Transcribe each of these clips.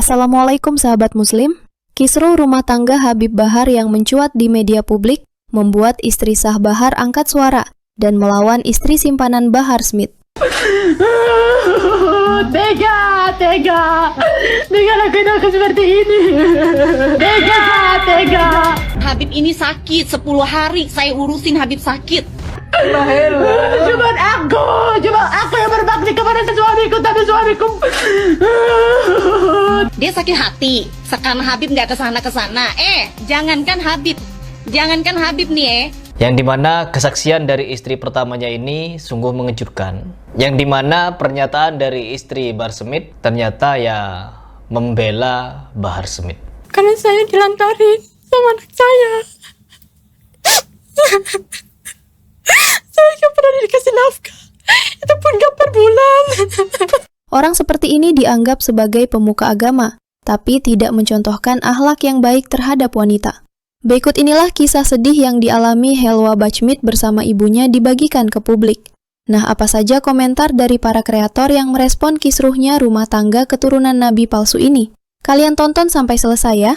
Assalamualaikum sahabat muslim. Kisruh rumah tangga Habib Bahar yang mencuat di media publik membuat istri sah Bahar angkat suara dan melawan istri simpanan Bahar Smith. Tega lakuin aku seperti ini. Tega. Habib ini sakit 10 hari, saya urusin Habib sakit. Cuma aku yang berbakti kepada suamiku, tapi suamiku Dia sakit hati, sekarang Habib nggak kesana. Jangankan Habib nih Yang dimana kesaksian dari istri pertamanya ini sungguh mengejutkan. Yang dimana pernyataan dari istri Bahar Smith ternyata ya membela Bahar Smith. karena saya dilantarin sama anak saya. Saya nggak pernah dikasih nafkah, itu pun nggak per bulan. Orang seperti ini dianggap sebagai pemuka agama, tapi tidak mencontohkan akhlak yang baik terhadap wanita. Berikut inilah kisah sedih yang dialami Helwa Bachmit bersama ibunya dibagikan ke publik. Nah, apa saja komentar dari para kreator yang merespon kisruhnya rumah tangga keturunan Nabi palsu ini? Kalian tonton sampai selesai ya.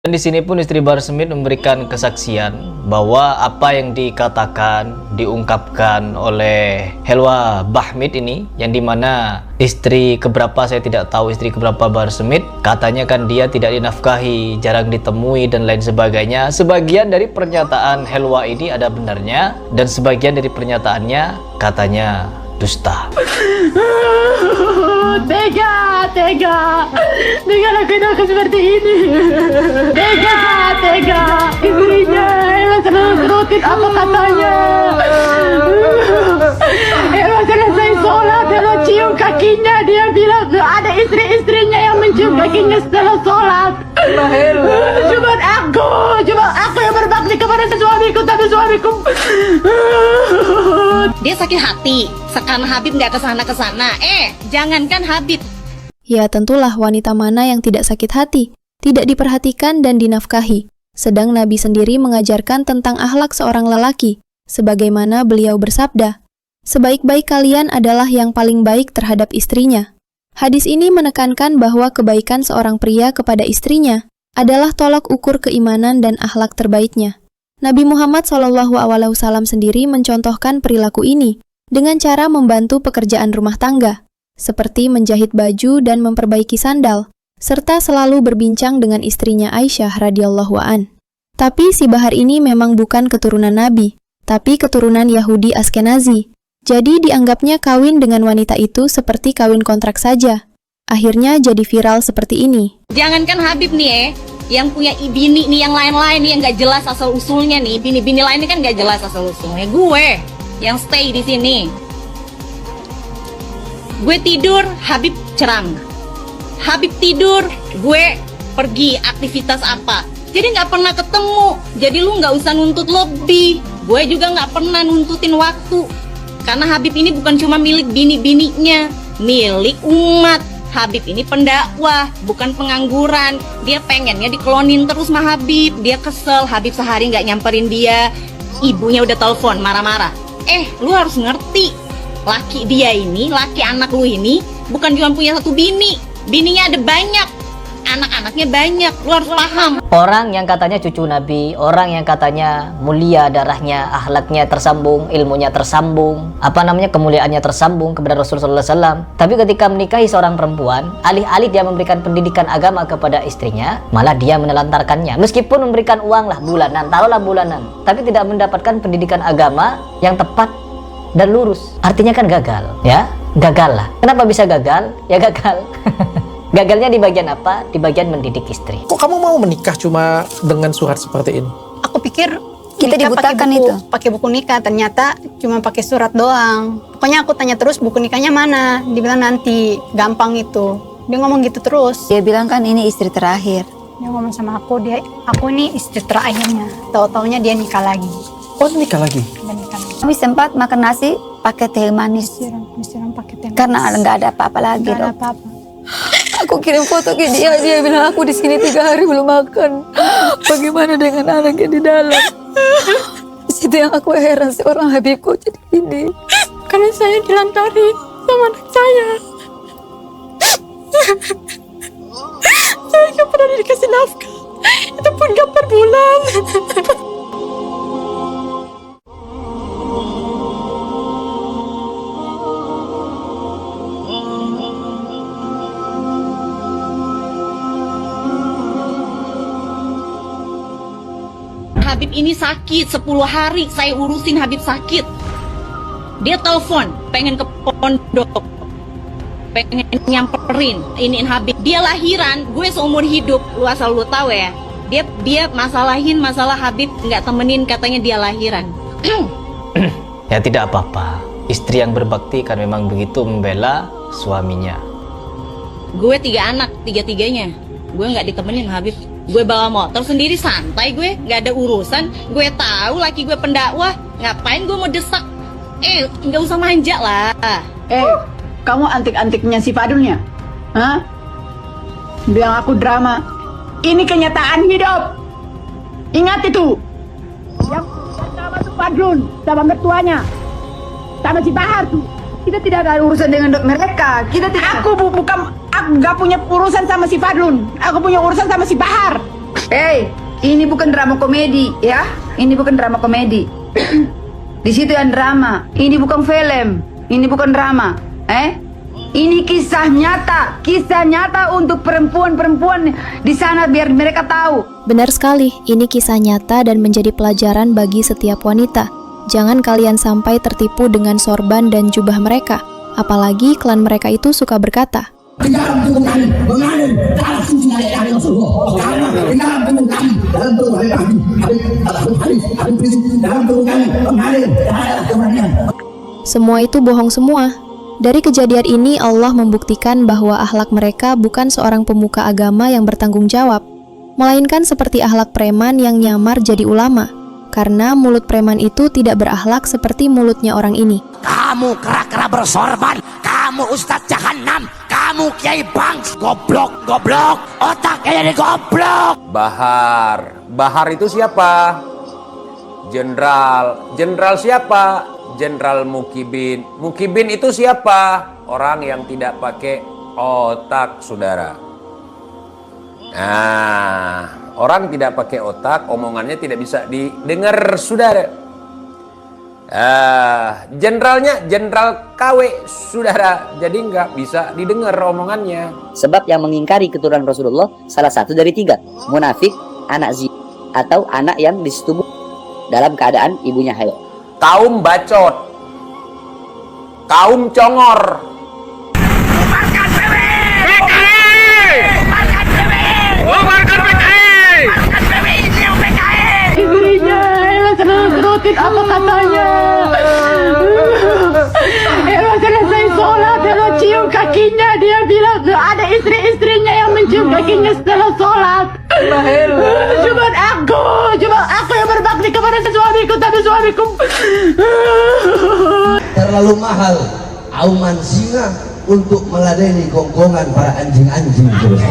Dan di sini pun istri Bahar Smith memberikan kesaksian bahwa apa yang dikatakan, diungkapkan oleh Helwa Bachmit ini, yang dimana istri keberapa saya tidak tahu, istri keberapa Bahar Smith, katanya kan dia tidak dinafkahi, jarang ditemui dan lain sebagainya. Sebagian dari pernyataan Helwa ini ada benarnya, dan sebagian dari pernyataannya katanya dusta. Tega lakuin aku seperti ini. Tega istrinya emang rutin apa katanya. Emang selesai sholat, dia cium kakinya, dia bilang ada istri-istrinya yang mencium kakinya setelah sholat. Cuma aku yang berbakti kepada suamiku, tapi suamiku Dia sakit hati, sekarang Habib nggak kesana. Jangankan Habib. Ya tentulah wanita mana yang tidak sakit hati, tidak diperhatikan dan dinafkahi. Sedang Nabi sendiri mengajarkan tentang akhlak seorang lelaki, sebagaimana beliau bersabda, "Sebaik-baik kalian adalah yang paling baik terhadap istrinya." Hadis ini menekankan bahwa kebaikan seorang pria kepada istrinya adalah tolak ukur keimanan dan akhlak terbaiknya. Nabi Muhammad SAW sendiri mencontohkan perilaku ini dengan cara membantu pekerjaan rumah tangga, seperti menjahit baju dan memperbaiki sandal, serta selalu berbincang dengan istrinya Aisyah radhiyallahu an. Tapi si Bahar ini memang bukan keturunan Nabi, tapi keturunan Yahudi Askenazi. Jadi dianggapnya kawin dengan wanita itu seperti kawin kontrak saja. Akhirnya jadi viral seperti ini. Jangankan Habib nih yang punya bini nih, yang lain-lain nih yang nggak jelas asal usulnya nih, bini-bini lain ini kan nggak jelas asal usulnya. Gue yang stay di sini. Gue tidur, Habib ceramah. Habib tidur, gue pergi aktivitas apa. Jadi nggak pernah ketemu. Jadi lu nggak usah nuntut lebih. Gue juga nggak pernah nuntutin waktu. Karena Habib ini bukan cuma milik bini-bininya, milik umat. Habib ini pendakwah, bukan pengangguran. Dia pengennya diklonin terus sama Habib. Dia kesel, Habib sehari nggak nyamperin dia. Ibunya udah telepon marah-marah. Lu harus ngerti, laki dia ini, laki anak lu ini bukan cuma punya satu bini. Bininya ada banyak, anak-anaknya banyak. Lu harus paham. Orang yang katanya cucu Nabi, orang yang katanya mulia darahnya, akhlaknya tersambung, ilmunya tersambung, kemuliaannya tersambung kepada Rasulullah SAW. Tapi ketika menikahi seorang perempuan, alih-alih dia memberikan pendidikan agama kepada istrinya, malah dia menelantarkannya. Meskipun memberikan uang lah bulanan, taruhlah bulanan, tapi tidak mendapatkan pendidikan agama yang tepat dan lurus. Artinya kan gagal, ya? Gagal lah. Kenapa bisa gagal? Ya gagal. Gagalnya di bagian apa? Di bagian mendidik istri. Kok kamu mau menikah cuma dengan surat seperti ini? Aku pikir Kita nikah dibutakan pakai buku, itu. pakai buku nikah, ternyata cuma pakai surat doang. Pokoknya aku tanya terus buku nikahnya mana, dibilang nanti, gampang itu. Dia ngomong gitu terus. Dia bilang kan ini istri terakhir. Dia ngomong sama aku, aku ini istri terakhirnya. Tahu-taunya dia nikah lagi. Oh, nikah lagi? Dia nikah lagi. Kami sempat makan nasi pakai teh manis Disiram pakai teh manis. karena nggak ada apa-apa lagi, Nggak ada Dok. apa-apa. Aku kirim foto ke dia bilang aku di sini 3 hari belum makan. Bagaimana dengan anaknya di dalam? Di situ yang aku heran, seorang Habib kok jadi ini. Karena saya dilantarin sama anak saya. Saya nggak pernah dikasih nafkah. Itu pun nggak per bulan. Habib ini sakit 10 hari saya urusin Habib sakit. Dia telepon pengen ke pondok, pengen nyamperin iniin Habib. Dia lahiran, gue seumur hidup, lu asal lu tahu ya. Dia masalah Habib nggak temenin, katanya dia lahiran. Ya tidak apa-apa. Istri yang berbakti kan memang begitu membela suaminya. Gue 3 anak, 3-3-nya. Gue nggak ditemenin Habib. Gue bawa motor sendiri santai, gue nggak ada urusan. Gue tahu laki gue pendakwah, ngapain gue mau desak? Nggak usah manja lah. Kamu antik-antiknya si Fadulnya? Hah? Bilang aku drama. Ini kenyataan hidup. Ingat itu. Yang sama tuh Fadlun, sama mertuanya, sama si Bahar tuh. Kita tidak ada urusan dengan mereka. Kita tidak. Aku nggak punya urusan sama si Fadlun. Aku punya urusan sama si Bahar. Ini bukan drama komedi, ya? Ini bukan drama komedi. Di situ yang drama. Ini bukan film. Ini bukan drama. Ini kisah nyata untuk perempuan-perempuan di sana biar mereka tahu. Benar sekali, ini kisah nyata dan menjadi pelajaran bagi setiap wanita. Jangan kalian sampai tertipu dengan sorban dan jubah mereka. Apalagi klan mereka itu suka berkata, semua itu bohong semua. Dari kejadian ini Allah membuktikan bahwa akhlak mereka bukan seorang pemuka agama yang bertanggung jawab, melainkan seperti akhlak preman yang nyamar jadi ulama. Karena mulut preman itu tidak berakhlak seperti mulutnya orang ini. Kamu kera-kera bersorban, kamu Ustadz Jahannam, kamu Kiai Bangs, goblok, otaknya jadi goblok. Bahar itu siapa? Jenderal siapa? Jenderal Mukibin. Mukibin itu siapa? Orang yang tidak pakai otak, saudara. Nah, orang tidak pakai otak, omongannya tidak bisa didengar, saudara. Jenderalnya jenderal KW, saudara. Jadi nggak bisa didengar omongannya. Sebab yang mengingkari keturunan Rasulullah salah satu dari 3, munafik, anak zina, atau anak yang disetubuh dalam keadaan ibunya haid. Kaum bacot, kaum congor. Bubarkan PKI! Bubarkan PKI! Bubarkan PKI! Bubarkan PKI, itu PKI! Istrinya serutin apa katanya. Selesai sholat, kalau cium kakinya, dia bilang ada istri-istrinya yang mencium kakinya setelah sholat. Cuma aku yang berbakti kepada suamiku, tapi suamiku terlalu mahal auman singa untuk meladeni gonggongan para anjing-anjing terus.